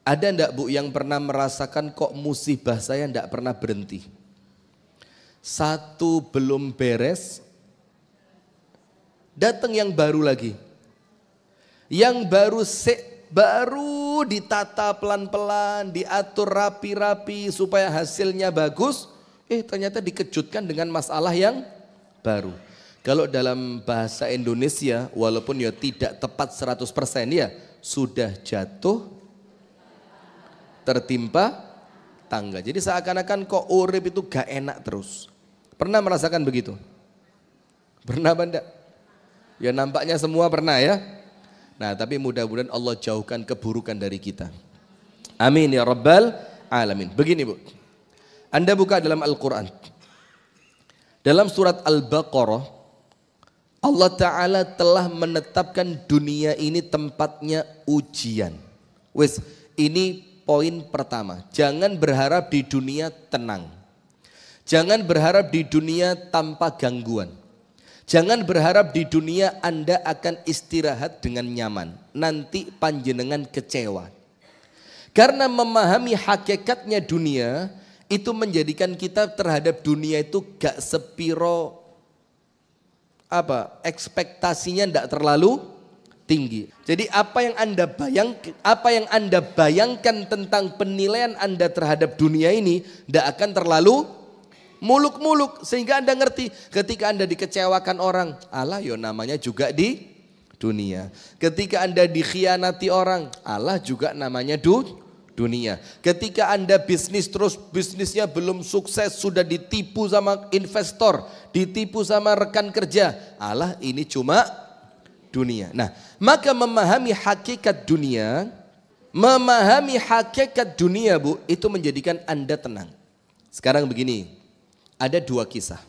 Ada enggak Bu yang pernah merasakan kok musibah saya enggak pernah berhenti? Satu belum beres, datang yang baru lagi. Yang baru ditata pelan-pelan, diatur rapi-rapi supaya hasilnya bagus. Ternyata dikejutkan dengan masalah yang baru. Kalau dalam bahasa Indonesia, walaupun ya tidak tepat 100% ya, sudah jatuh tertimpa tangga. Jadi seakan-akan kok urip itu gak enak terus. Pernah merasakan begitu? Pernah apa enggak? Ya nampaknya semua pernah ya. Nah tapi mudah-mudahan Allah jauhkan keburukan dari kita. Amin ya Rabbal Alamin. Begini Bu, Anda buka dalam Al-Quran. Dalam surat Al-Baqarah, Allah Ta'ala telah menetapkan dunia ini tempatnya ujian. Wes, ini poin pertama, jangan berharap di dunia tenang. Jangan berharap di dunia tanpa gangguan. Jangan berharap di dunia Anda akan istirahat dengan nyaman. Nanti panjenengan kecewa. Karena memahami hakikatnya dunia, itu menjadikan kita terhadap dunia itu gak sepiro ekspektasinya tidak terlalu tinggi. Jadi apa yang Anda bayangkan tentang penilaian Anda terhadap dunia ini tidak akan terlalu muluk-muluk, sehingga Anda ngerti ketika Anda dikecewakan orang, Allah yo namanya juga di dunia. Ketika Anda dikhianati orang, Allah juga namanya dunia. Ketika Anda bisnis terus bisnisnya belum sukses, sudah ditipu sama investor, ditipu sama rekan kerja, Allah ini cuma dunia. Nah, maka memahami hakikat dunia Bu, itu menjadikan Anda tenang. Sekarang begini, ada dua kisah.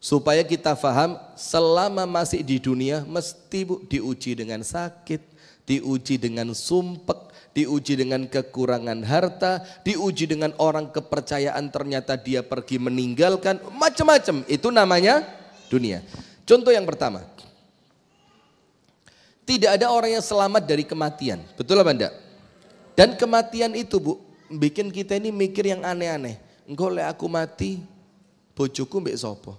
Supaya kita paham, selama masih di dunia mesti Bu diuji dengan sakit, diuji dengan sumpek, diuji dengan kekurangan harta, diuji dengan orang kepercayaan ternyata dia pergi meninggalkan, macam-macam. Itu namanya dunia. Contoh yang pertama, tidak ada orang yang selamat dari kematian, betul apa enggak? Dan kematian itu Bu, bikin kita ini mikir yang aneh-aneh. Engkau lek aku mati, bojoku mbek sopo?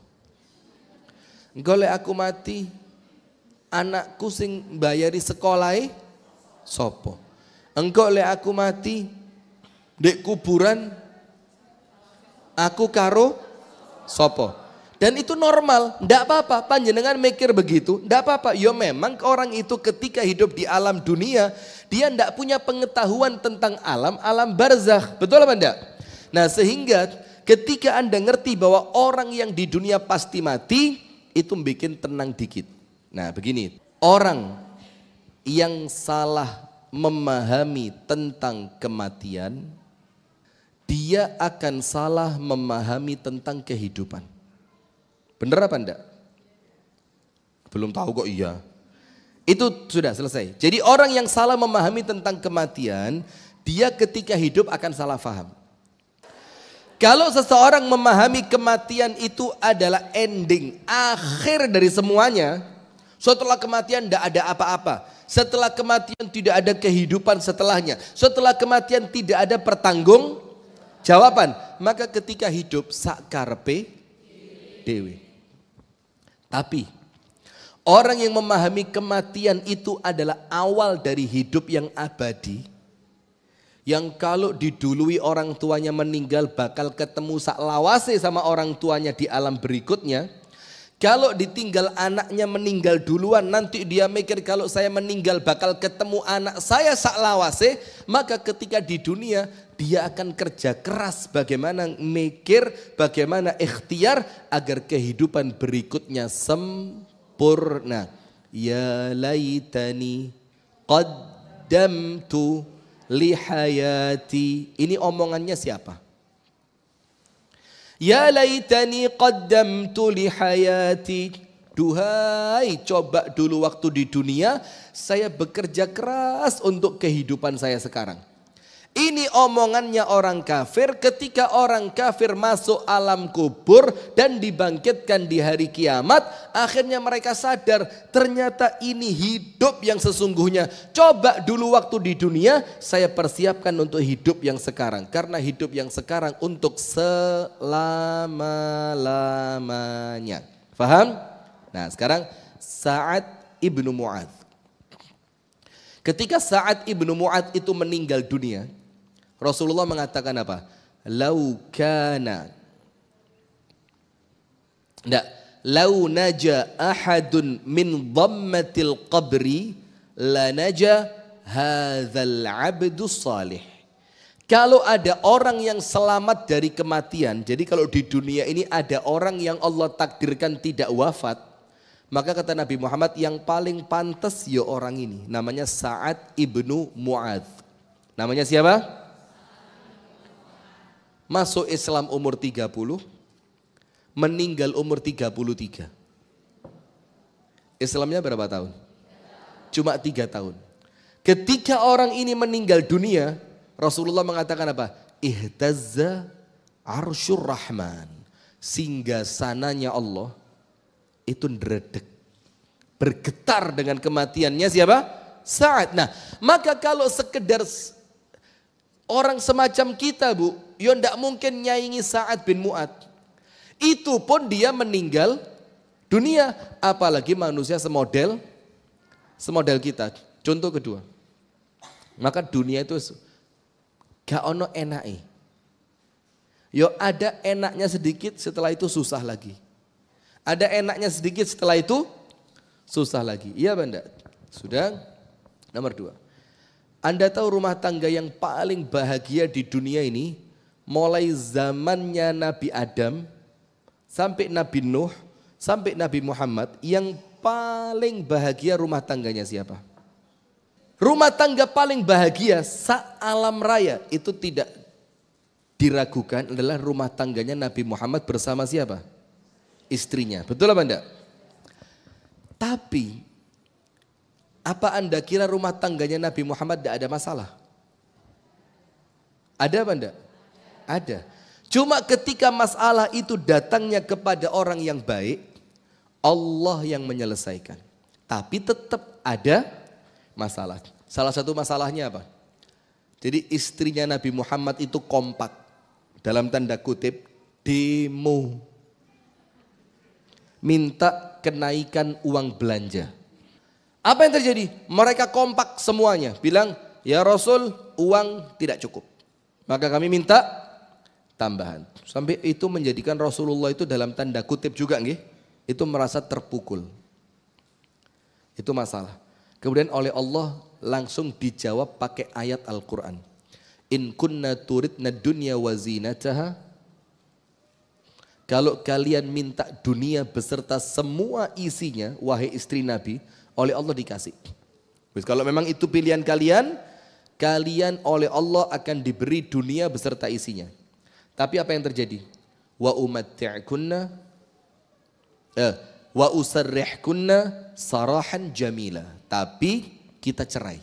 Engkau lek aku mati, anakku sing bayari sekolahe sopo? Engkau lek aku mati, dek kuburan aku karo sopo? Dan itu normal, ndak apa-apa. Panjenengan mikir begitu, ndak apa-apa. Ya memang orang itu ketika hidup di alam dunia, dia ndak punya pengetahuan tentang alam barzakh. Betul apa ndak? Nah sehingga ketika Anda ngerti bahwa orang yang di dunia pasti mati, itu bikin tenang dikit. Nah begini, orang yang salah memahami tentang kematian, dia akan salah memahami tentang kehidupan. Bener apa enggak? Belum tahu kok iya. Itu sudah selesai. Jadi orang yang salah memahami tentang kematian, dia ketika hidup akan salah faham. Kalau seseorang memahami kematian itu adalah ending, akhir dari semuanya, setelah kematian tidak ada apa-apa. Setelah kematian tidak ada kehidupan setelahnya. Setelah kematian tidak ada pertanggung jawaban. Maka ketika hidup sakarpe dewe. Tapi orang yang memahami kematian itu adalah awal dari hidup yang abadi. Yang kalau didului orang tuanya meninggal bakal ketemu saklawase sama orang tuanya di alam berikutnya. Kalau ditinggal anaknya meninggal duluan, nanti dia mikir kalau saya meninggal bakal ketemu anak saya saklawase. Maka ketika di dunia dia akan kerja keras bagaimana mikir, bagaimana ikhtiar agar kehidupan berikutnya sempurna. Ya laitani qaddamtu li hayati. Ini omongannya siapa? Ya laitani qaddamtu li hayati. Duhai, coba dulu waktu di dunia saya bekerja keras untuk kehidupan saya sekarang. Ini omongannya orang kafir ketika orang kafir masuk alam kubur dan dibangkitkan di hari kiamat. Akhirnya mereka sadar ternyata ini hidup yang sesungguhnya. Coba dulu waktu di dunia saya persiapkan untuk hidup yang sekarang. Karena hidup yang sekarang untuk selama-lamanya. Faham? Nah sekarang Sa'ad ibnu Mu'adz. Ketika Sa'ad ibnu Mu'adz itu meninggal dunia, Rasulullah mengatakan apa? Lau naja ahadun min dhammatil qabri la naja hadzal abdus salih. Kalau ada orang yang selamat dari kematian, jadi kalau di dunia ini ada orang yang Allah takdirkan tidak wafat, maka kata Nabi Muhammad yang paling pantas ya orang ini, namanya Sa'ad ibnu Mu'adz. Namanya siapa? Masuk Islam umur 30, meninggal umur 33. Islamnya berapa tahun? Cuma 3 tahun. Ketika orang ini meninggal dunia, Rasulullah mengatakan apa? Ihtazza arsyur rahman. Singgasananya Allah itu ndredeg. Bergetar dengan kematiannya siapa? Sa'ad. Nah, maka kalau sekedar orang semacam kita bu, ya ndak mungkin nyaingi Sa'ad bin Mu'adz. Itu pun dia meninggal dunia. Apalagi manusia semodel kita. Contoh kedua. Maka dunia itu gak ono enake. Yo ada enaknya sedikit, setelah itu susah lagi. Ada enaknya sedikit, setelah itu susah lagi. Iya Banda? Sudah? Nomor 2. Anda tahu rumah tangga yang paling bahagia di dunia ini mulai zamannya Nabi Adam sampai Nabi Nuh sampai Nabi Muhammad, yang paling bahagia rumah tangganya siapa? Rumah tangga paling bahagia se-alam raya itu tidak diragukan adalah rumah tangganya Nabi Muhammad bersama siapa? Istrinya. Betul apa enggak? Tapi apa Anda kira rumah tangganya Nabi Muhammad tidak ada masalah? Ada apa enggak? Ada. Cuma ketika masalah itu datangnya kepada orang yang baik, Allah yang menyelesaikan. Tapi tetap ada masalah. Salah satu masalahnya apa? Jadi istrinya Nabi Muhammad itu kompak. Dalam tanda kutip, demo. Minta kenaikan uang belanja. Apa yang terjadi? Mereka kompak semuanya. Bilang, ya Rasul, uang tidak cukup. Maka kami minta tambahan. Sampai itu menjadikan Rasulullah itu dalam tanda kutip juga nggih, itu merasa terpukul. Itu masalah. Kemudian oleh Allah langsung dijawab pakai ayat Al-Quran. In kunna turidna dunya wa zinataha. Kalau kalian minta dunia beserta semua isinya, wahai istri Nabi, oleh Allah dikasih. Kalau memang itu pilihan kalian, kalian oleh Allah akan diberi dunia beserta isinya. Tapi apa yang terjadi? Wa umatti'kunna wa usarrihkunna sarahan jamila. Tapi kita cerai.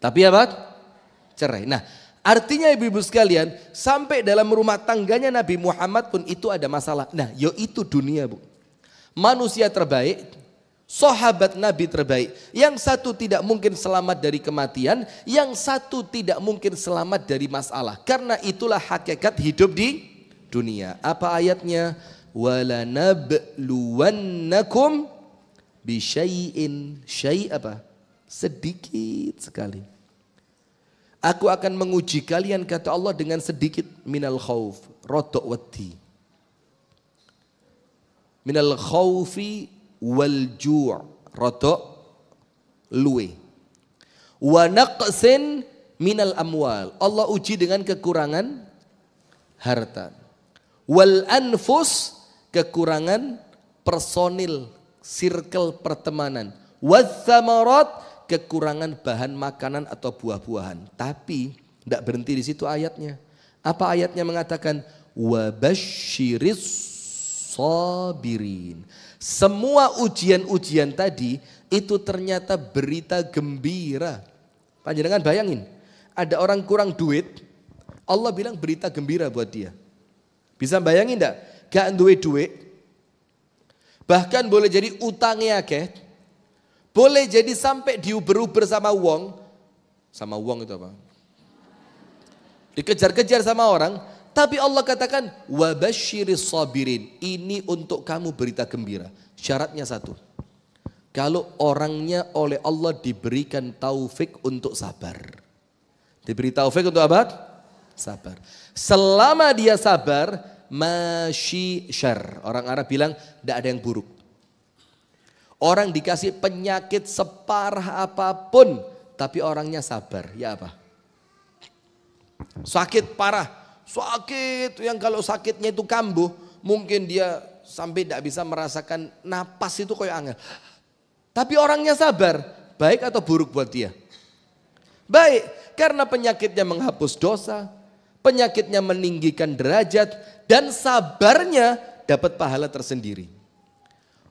Tapi apa? Cerai. Nah, artinya ibu-ibu sekalian, sampai dalam rumah tangganya Nabi Muhammad pun itu ada masalah. Nah, yaitu dunia bu. Manusia terbaik, sahabat Nabi terbaik. Yang satu tidak mungkin selamat dari kematian, yang satu tidak mungkin selamat dari masalah. Karena itulah hakikat hidup di dunia. Apa ayatnya? Wala nabluwannakum bisyai'in. Syai' apa? Sedikit sekali. Aku akan menguji kalian kata Allah dengan sedikit minal khauf, rodok wedi. Minal khaufi wal ju' rodok luwe. Wa naqsin minal amwal. Allah uji dengan kekurangan harta. Wal anfus, kekurangan personil, circle pertemanan. Wal thamarat, kekurangan bahan makanan atau buah-buahan. Tapi tidak berhenti di situ ayatnya. Apa ayatnya mengatakan? Wabashiris sabirin. Semua ujian-ujian tadi itu ternyata berita gembira. Panjenengan bayangin, ada orang kurang duit, Allah bilang berita gembira buat dia. Bisa bayangin enggak? Gak duwe duit, bahkan boleh jadi utangnya akeh, boleh jadi sampai diuber-uber sama wong itu apa? Dikejar-kejar sama orang, tapi Allah katakan wabasyiris sabirin, ini untuk kamu berita gembira. Syaratnya satu, kalau orangnya oleh Allah diberikan taufik untuk sabar. Diberi taufik untuk apa? Sabar. Selama dia sabar, masyi syar. Orang Arab bilang tidak ada yang buruk. Orang dikasih penyakit separah apapun, tapi orangnya sabar, ya apa? Sakit parah, sakit yang kalau sakitnya itu kambuh, mungkin dia sampai tidak bisa merasakan napas itu kayak angel. Tapi orangnya sabar, baik atau buruk buat dia? Baik, karena penyakitnya menghapus dosa, penyakitnya meninggikan derajat, dan sabarnya dapat pahala tersendiri.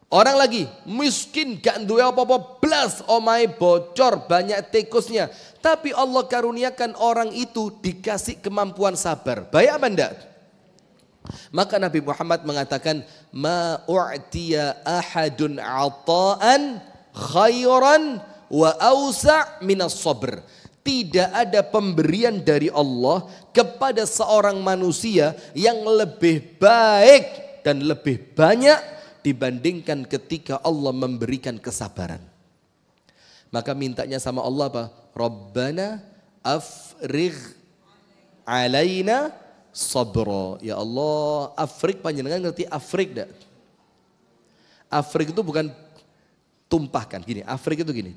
Orang lagi miskin, gak duwe apa-apa blas, omai bocor, banyak tikusnya. Tapi Allah karuniakan orang itu dikasih kemampuan sabar. Baik apa enggak? Maka Nabi Muhammad mengatakan, ma u'tiya ahadun ata'an khairan wa awsa' minas sabr. Tidak ada pemberian dari Allah kepada seorang manusia yang lebih baik dan lebih banyak dibandingkan ketika Allah memberikan kesabaran. Maka mintanya sama Allah apa? Rabbana afrigh alaina sabra. Ya Allah, afrig, panjenengan ngerti afrig enggak? Afrig itu bukan tumpahkan, gini, afrig itu gini.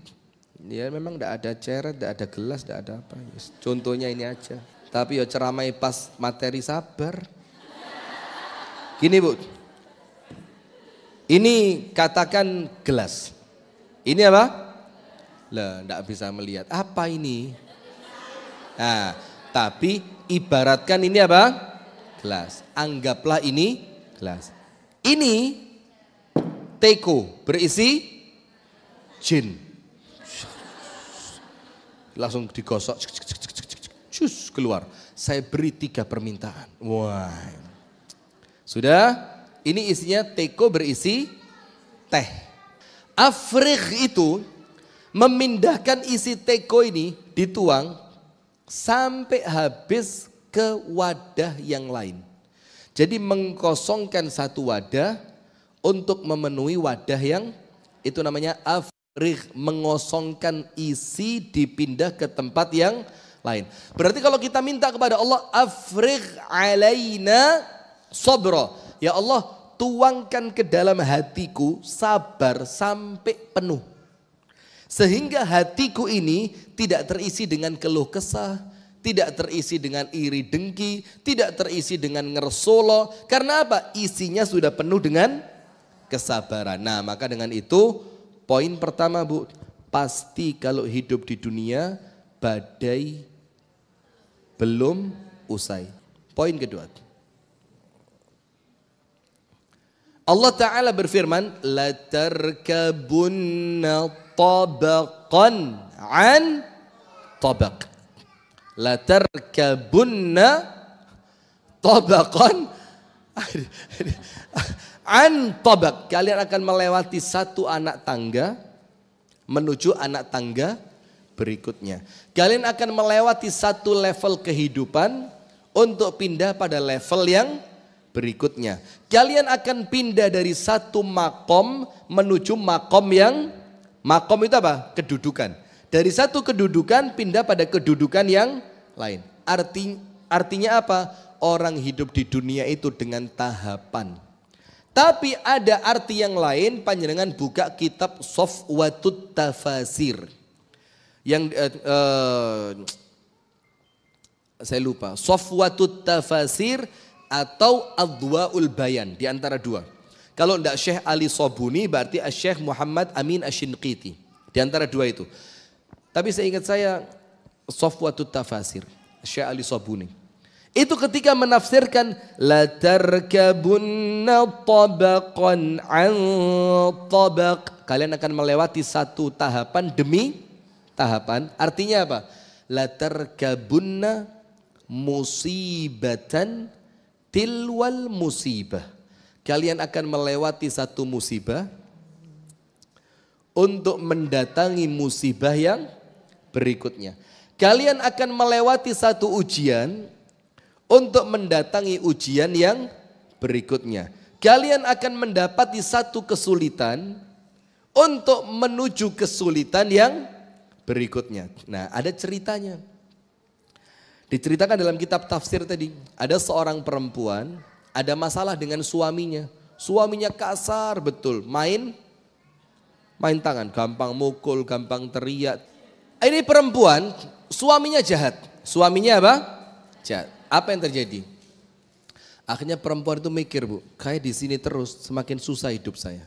Ya memang tidak ada ceret, tidak ada gelas, tidak ada apa. Contohnya ini aja. Tapi ya ceramai pas materi sabar. Gini Bu. Ini katakan gelas. Ini apa? Lah, tidak bisa melihat. Apa ini? Nah, tapi ibaratkan ini apa? Gelas. Anggaplah ini gelas. Ini teko berisi jin. Langsung digosok, cus keluar. Saya beri 3 permintaan. Wah, sudah. Ini isinya teko berisi teh. Afrigh itu memindahkan isi teko ini dituang sampai habis ke wadah yang lain. Jadi mengkosongkan satu wadah untuk memenuhi wadah yang itu namanya afrigh. Mengosongkan isi dipindah ke tempat yang lain. Berarti kalau kita minta kepada Allah, afrigh alaina sabra. Ya Allah, tuangkan ke dalam hatiku sabar sampai penuh. Sehingga hatiku ini tidak terisi dengan keluh kesah, tidak terisi dengan iri dengki, tidak terisi dengan ngersolo. Karena apa? Isinya sudah penuh dengan kesabaran. Nah, maka dengan itu poin pertama Bu, pasti kalau hidup di dunia badai belum usai. Poin kedua, Allah Ta'ala berfirman, la tarkabunna tabaqan an tabaq. La tarkabunna tabaqan an tabaq. Kalian akan melewati satu anak tangga menuju anak tangga berikutnya. Kalian akan melewati satu level kehidupan untuk pindah pada level yang berikutnya. Kalian akan pindah dari satu makom menuju makom yang, makom itu apa? Kedudukan. Dari satu kedudukan pindah pada kedudukan yang lain. Artinya apa? Orang hidup di dunia itu dengan tahapan. Tapi ada arti yang lain, panjenengan buka kitab Safwatut Tafasir. Yang saya lupa, Safwatut Tafasir atau Adwaul Bayan, di antara dua. Kalau tidak Syekh Ali Sobuni berarti Syekh Muhammad Amin Ashinqiti, di antara dua itu. Tapi saya ingat saya Safwatut Tafasir, Syekh Ali Sobuni. Itu ketika menafsirkan la tarkabunna tabaqan an tabaq. Kalian akan melewati satu tahapan demi tahapan. Artinya apa? latarkabunna musibatan tilwal musibah. Kalian akan melewati satu musibah untuk mendatangi musibah yang berikutnya. Kalian akan melewati satu ujian untuk mendatangi ujian yang berikutnya. Kalian akan mendapati satu kesulitan untuk menuju kesulitan yang berikutnya. Nah, ada ceritanya. Diceritakan dalam kitab tafsir tadi, ada seorang perempuan, ada masalah dengan suaminya. Suaminya kasar betul, main tangan, gampang mukul, gampang teriak. Ini perempuan, suaminya jahat. Suaminya apa? Jahat. Apa yang terjadi? Akhirnya perempuan itu mikir, Bu, kayak di sini terus semakin susah hidup saya.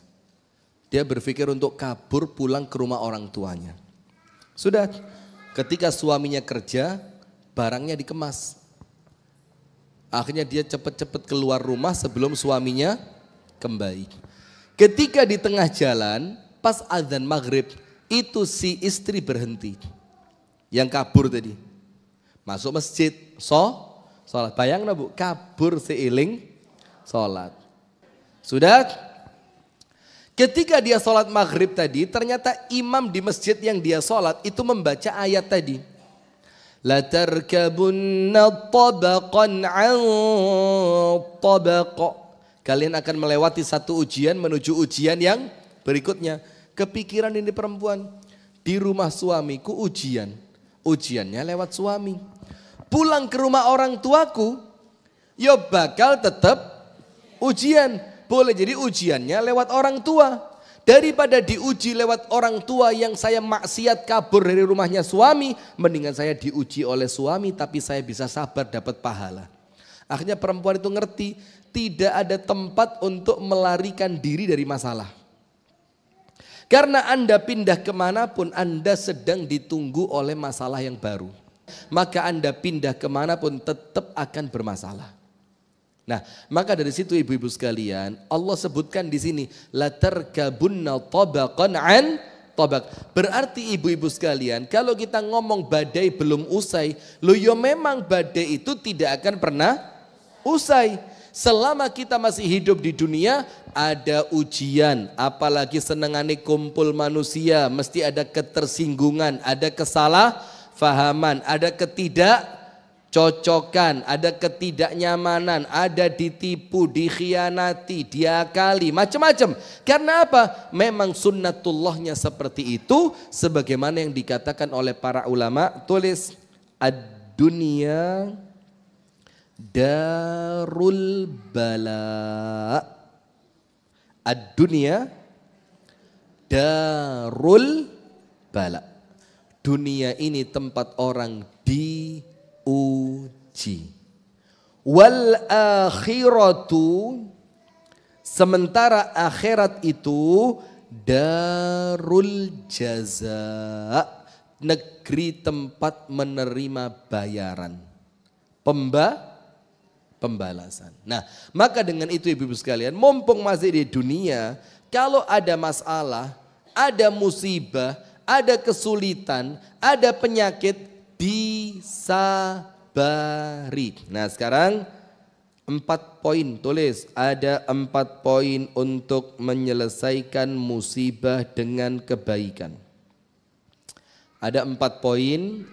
Dia berpikir untuk kabur pulang ke rumah orang tuanya. Sudah, ketika suaminya kerja, barangnya dikemas. Akhirnya dia cepat-cepat keluar rumah sebelum suaminya kembali. Ketika di tengah jalan, pas azan maghrib, itu si istri berhenti. Yang kabur tadi. Masuk masjid, sholat. Bayangkan Bu, kabur seiling sholat. Sudah, ketika dia sholat maghrib tadi, ternyata imam di masjid yang dia sholat itu membaca ayat tadi. Latarkabunna tabaqan an tabaq. Kalian akan melewati satu ujian menuju ujian yang berikutnya. Kepikiran ini perempuan, di rumah suamiku ujian. Ujiannya lewat suami. Pulang ke rumah orang tuaku, ya bakal tetap ujian. Boleh jadi ujiannya lewat orang tua. Daripada diuji lewat orang tua yang saya maksiat kabur dari rumahnya suami, mendingan saya diuji oleh suami tapi saya bisa sabar dapat pahala. Akhirnya perempuan itu ngerti, tidak ada tempat untuk melarikan diri dari masalah. Karena Anda pindah kemanapun, Anda sedang ditunggu oleh masalah yang baru. Maka Anda pindah kemanapun tetap akan bermasalah. Nah, maka dari situ ibu-ibu sekalian, Allah sebutkan di sini latarkabunna tabaqan an tabaq. Berarti ibu-ibu sekalian, kalau kita ngomong badai belum usai, lo yo memang badai itu tidak akan pernah usai. Selama kita masih hidup di dunia, ada ujian, apalagi senengane kumpul manusia, mesti ada ketersinggungan, ada kesalahpahaman, ada ketidakcocokan, ada ketidaknyamanan, ada ditipu, dikhianati, diakali, macam-macam. Karena apa? Memang sunnatullahnya seperti itu, sebagaimana yang dikatakan oleh para ulama. Tulis, ad-dunya darul bala. Ad-dunya darul bala. Dunia ini tempat orang diuji. Wal akhiratu, sementara akhirat itu darul jaza, negeri tempat menerima bayaran, pembalasan. Nah, maka dengan itu ibu-ibu sekalian, mumpung masih di dunia, kalau ada masalah, ada musibah, ada kesulitan, ada penyakit, disabari. Nah, sekarang 4 poin, tulis, ada 4 poin untuk menyelesaikan musibah dengan kebaikan. Ada 4 poin,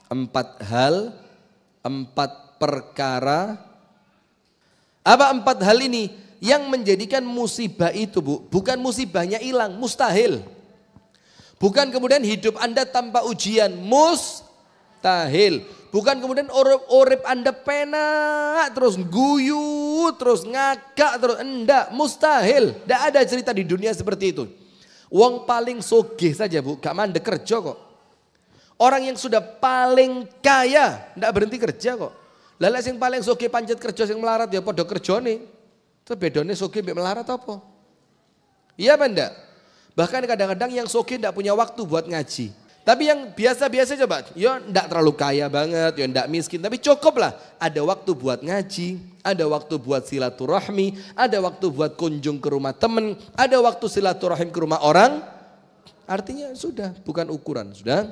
4 hal, 4 perkara. Apa 4 hal ini yang menjadikan musibah itu, Bu? Bukan musibahnya hilang, mustahil. Bukan kemudian hidup Anda tanpa ujian, mustahil. Bukan kemudian urip Anda penak, terus guyu, terus ngakak, terus enggak, mustahil. Tidak ada cerita di dunia seperti itu. Wong paling sogih saja, Bu, gak mandek kerja kok. Orang yang sudah paling kaya, tidak berhenti kerja kok. Lala sing paling sugih pancet kerja sing melarat ya padha kerjane. Terus bedone sugih mbek melarat apa? Iya apa enggak? Bahkan kadang-kadang yang sugih enggak punya waktu buat ngaji. Tapi yang biasa-biasa coba, ya enggak terlalu kaya banget, ya enggak miskin, tapi cukup lah. Ada waktu buat ngaji, ada waktu buat silaturahmi, ada waktu buat kunjung ke rumah teman, ada waktu silaturahim ke rumah orang. Artinya sudah, bukan ukuran, sudah.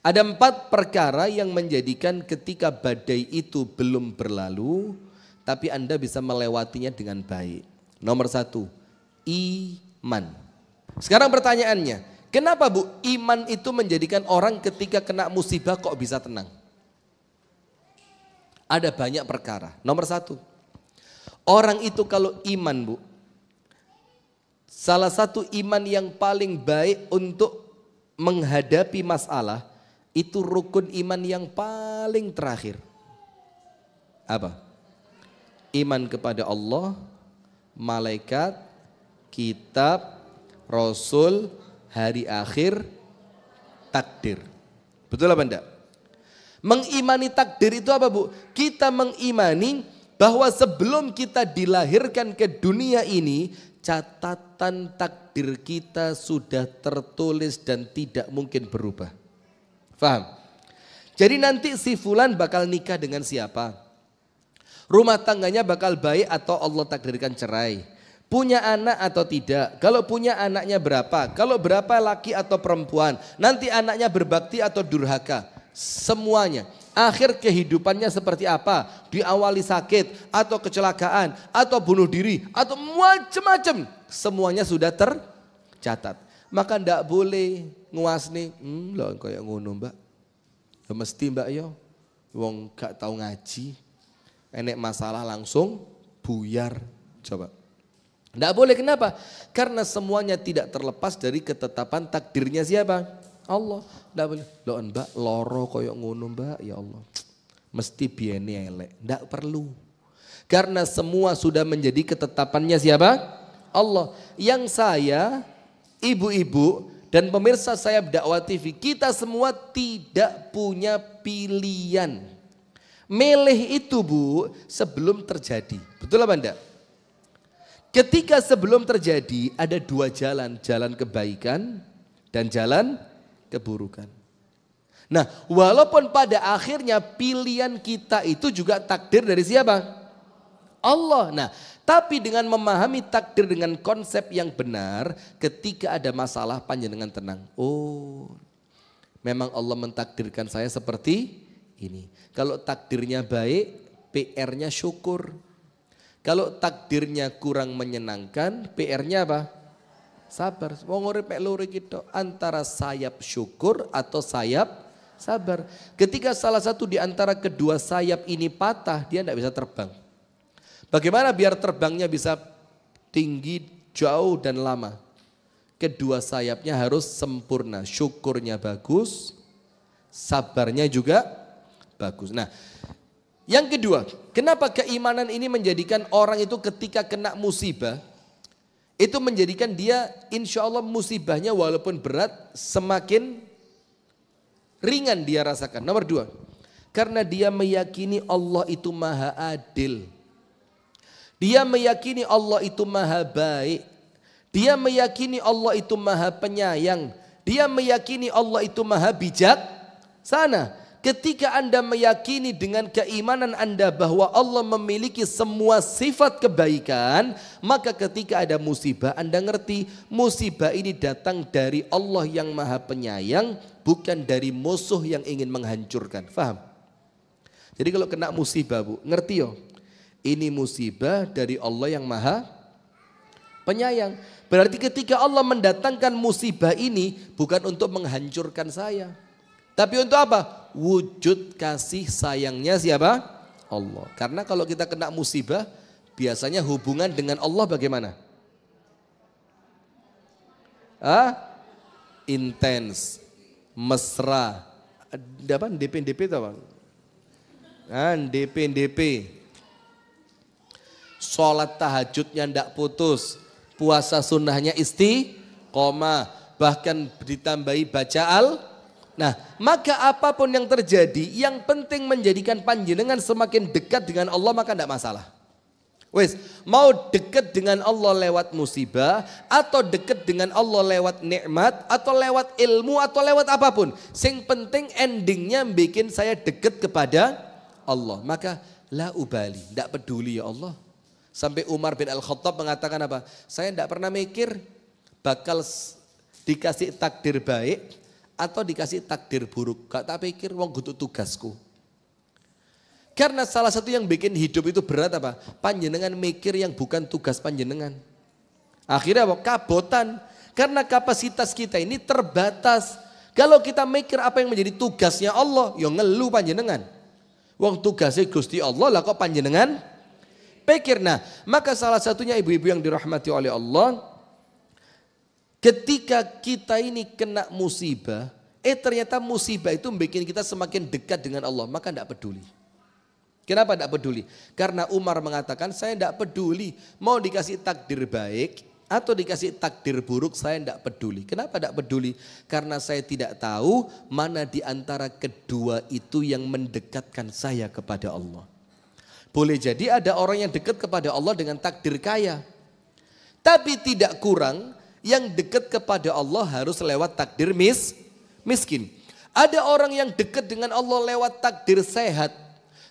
Ada 4 perkara yang menjadikan ketika badai itu belum berlalu, tapi Anda bisa melewatinya dengan baik. Nomor 1, iman. Sekarang pertanyaannya, kenapa Bu, iman itu menjadikan orang ketika kena musibah kok bisa tenang? Ada banyak perkara. Nomor 1, orang itu kalau iman Bu, salah satu iman yang paling baik untuk menghadapi masalah, itu rukun iman yang paling terakhir. Apa? Iman kepada Allah, malaikat, kitab, rasul, hari akhir, takdir. Betul apa enggak? Mengimani takdir itu apa Bu? Kita mengimani bahwa sebelum kita dilahirkan ke dunia ini, catatan takdir kita sudah tertulis dan tidak mungkin berubah. Faham? Jadi nanti si fulan bakal nikah dengan siapa? Rumah tangganya bakal baik atau Allah takdirkan cerai? Punya anak atau tidak? Kalau punya anaknya berapa? Kalau berapa laki atau perempuan? Nanti anaknya berbakti atau durhaka? Semuanya. Akhir kehidupannya seperti apa? Diawali sakit atau kecelakaan atau bunuh diri atau macam-macam. Semuanya sudah tercatat. Maka ndak boleh nguasni, loh kayak ngono Mbak. Ya mesti Mbak yo, wong gak tahu ngaji, enek masalah langsung buyar. Coba. Ndak boleh, kenapa? Karena semuanya tidak terlepas dari ketetapan takdirnya siapa? Allah. Ndak boleh. Loh Mbak, loro kayak ngono Mbak, ya Allah. Mesti biene elek. Ndak perlu. Karena semua sudah menjadi ketetapannya siapa? Allah. Yang saya, ibu-ibu dan pemirsa saya Dakwah TV, kita semua tidak punya pilihan. Milih itu Bu sebelum terjadi. Betul apa enggak? Ketika sebelum terjadi ada 2 jalan, jalan kebaikan dan jalan keburukan. Nah, walaupun pada akhirnya pilihan kita itu juga takdir dari siapa? Allah. Nah, tapi dengan memahami takdir dengan konsep yang benar, ketika ada masalah panjenengan tenang. Oh, memang Allah mentakdirkan saya seperti ini. Kalau takdirnya baik, PR-nya syukur. Kalau takdirnya kurang menyenangkan, PR-nya apa? Sabar. Wong urip mek loro gitu, antara sayap syukur atau sayap sabar. Ketika salah satu di antara kedua sayap ini patah, dia tidak bisa terbang. Bagaimana biar terbangnya bisa tinggi, jauh dan lama? Kedua sayapnya harus sempurna. Syukurnya bagus, sabarnya juga bagus. Nah, yang kedua, kenapa keimanan ini menjadikan orang itu ketika kena musibah, itu menjadikan dia insya Allah musibahnya walaupun berat semakin ringan dia rasakan. Nomor 2, karena dia meyakini Allah itu maha adil. Dia meyakini Allah itu maha baik. Dia meyakini Allah itu maha penyayang. Dia meyakini Allah itu maha bijaksana. Ketika Anda meyakini dengan keimanan Anda bahwa Allah memiliki semua sifat kebaikan, maka ketika ada musibah Anda ngerti musibah ini datang dari Allah yang maha penyayang, bukan dari musuh yang ingin menghancurkan. Faham? Jadi kalau kena musibah Bu, ngerti yo? Ini musibah dari Allah yang maha penyayang. Berarti ketika Allah mendatangkan musibah ini bukan untuk menghancurkan saya. Tapi untuk apa? Wujud kasih sayangnya siapa? Allah. Karena kalau kita kena musibah, biasanya hubungan dengan Allah bagaimana? Intens, mesra. Apa? DP-DP itu apa? DP. Sholat tahajudnya ndak putus, puasa sunnahnya istiqomah, bahkan ditambahi baca Nah, maka apapun yang terjadi, yang penting menjadikan panjenengan semakin dekat dengan Allah, maka tidak masalah. Wes, mau dekat dengan Allah lewat musibah, atau dekat dengan Allah lewat nikmat, atau lewat ilmu, atau lewat apapun. Sing penting endingnya bikin saya dekat kepada Allah. Maka la ubali, tidak peduli ya Allah. Sampai Umar bin Al-Khattab mengatakan apa? Saya tidak pernah mikir bakal dikasih takdir baik atau dikasih takdir buruk. Gak tak pikir wong kudu tugasku. Karena salah satu yang bikin hidup itu berat apa? Panjenengan mikir yang bukan tugas panjenengan. Akhirnya apa? Kabotan. Karena kapasitas kita ini terbatas. Kalau kita mikir apa yang menjadi tugasnya Allah, ya ngeluh panjenengan. Wong tugasnya Gusti Allah lah kok panjenengan pikir. Nah, maka salah satunya ibu-ibu yang dirahmati oleh Allah, ketika kita ini kena musibah, ternyata musibah itu bikin kita semakin dekat dengan Allah, maka tidak peduli. Kenapa tidak peduli? Karena Umar mengatakan saya tidak peduli mau dikasih takdir baik atau dikasih takdir buruk, saya tidak peduli. Kenapa tidak peduli? Karena saya tidak tahu mana di antara kedua itu yang mendekatkan saya kepada Allah. Boleh jadi ada orang yang dekat kepada Allah dengan takdir kaya. Tapi tidak kurang yang dekat kepada Allah harus lewat takdir miskin. Ada orang yang dekat dengan Allah lewat takdir sehat.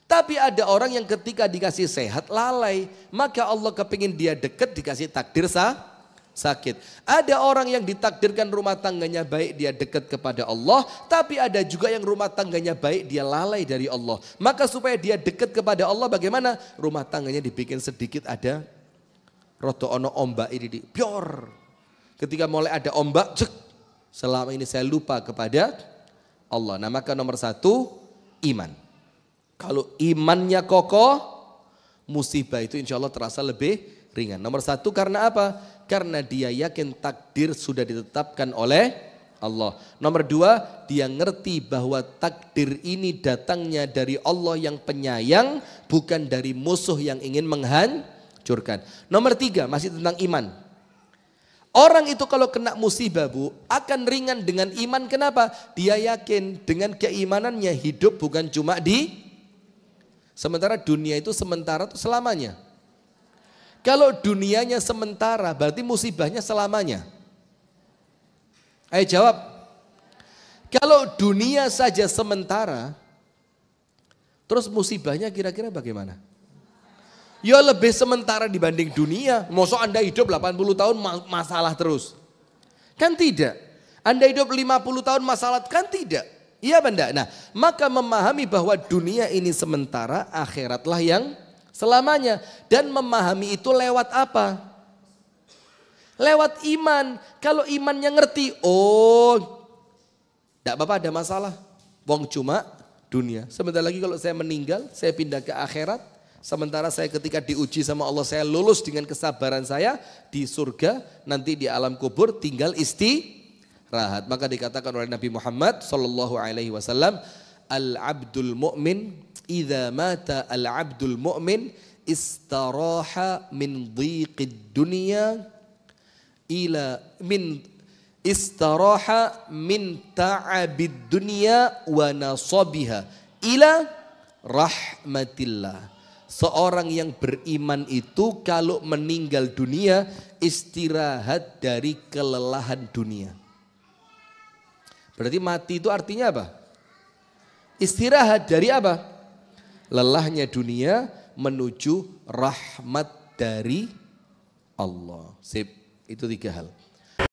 Tapi ada orang yang ketika dikasih sehat lalai, maka Allah kepingin dia dekat dikasih takdir sakit. Ada orang yang ditakdirkan rumah tangganya baik, dia dekat kepada Allah. Tapi ada juga yang rumah tangganya baik, dia lalai dari Allah. Maka supaya dia dekat kepada Allah bagaimana? Rumah tangganya dibikin sedikit ada roto ono ombak ini pior. Ketika mulai ada ombak, selama ini saya lupa kepada Allah. Nah maka nomor satu, iman. Kalau imannya kokoh, musibah itu insya Allah terasa lebih ringan. Nomor satu karena apa? Karena dia yakin takdir sudah ditetapkan oleh Allah. Nomor dua, dia ngerti bahwa takdir ini datangnya dari Allah yang penyayang, bukan dari musuh yang ingin menghancurkan. Nomor tiga, masih tentang iman. Orang itu kalau kena musibah bu, akan ringan dengan iman. Kenapa? Dia yakin dengan keimanannya hidup bukan cuma sementara dunia itu sementara itu selamanya. Kalau dunianya sementara berarti musibahnya selamanya. Ayo jawab. Kalau dunia saja sementara, terus musibahnya kira-kira bagaimana? Ya lebih sementara dibanding dunia. Masa Anda hidup 80 tahun masalah terus? Kan tidak. Anda hidup 50 tahun masalah? Kan tidak. Iya benda. Nah maka memahami bahwa dunia ini sementara, akhiratlah yang selamanya. Dan memahami itu lewat apa? Lewat iman. Kalau imannya ngerti, oh tidak apa-apa ada masalah. Wong cuma dunia. Sebentar lagi kalau saya meninggal, saya pindah ke akhirat. Sementara saya ketika diuji sama Allah, saya lulus dengan kesabaran saya di surga. Nanti di alam kubur tinggal istirahat. Maka dikatakan oleh Nabi Muhammad sallallahu alaihi wasallam, al-abdul mu'min idza mata al-abdul mu'min istaraha min dhiqid dunya ila min istaraha min ta'abid dunya wa nasabiha ila rahmatillah. Seorang yang beriman itu kalau meninggal dunia istirahat dari kelelahan dunia. Berarti mati itu artinya apa? Istirahat dari apa? Lelahnya dunia menuju rahmat dari Allah. Sip, itu 3 hal.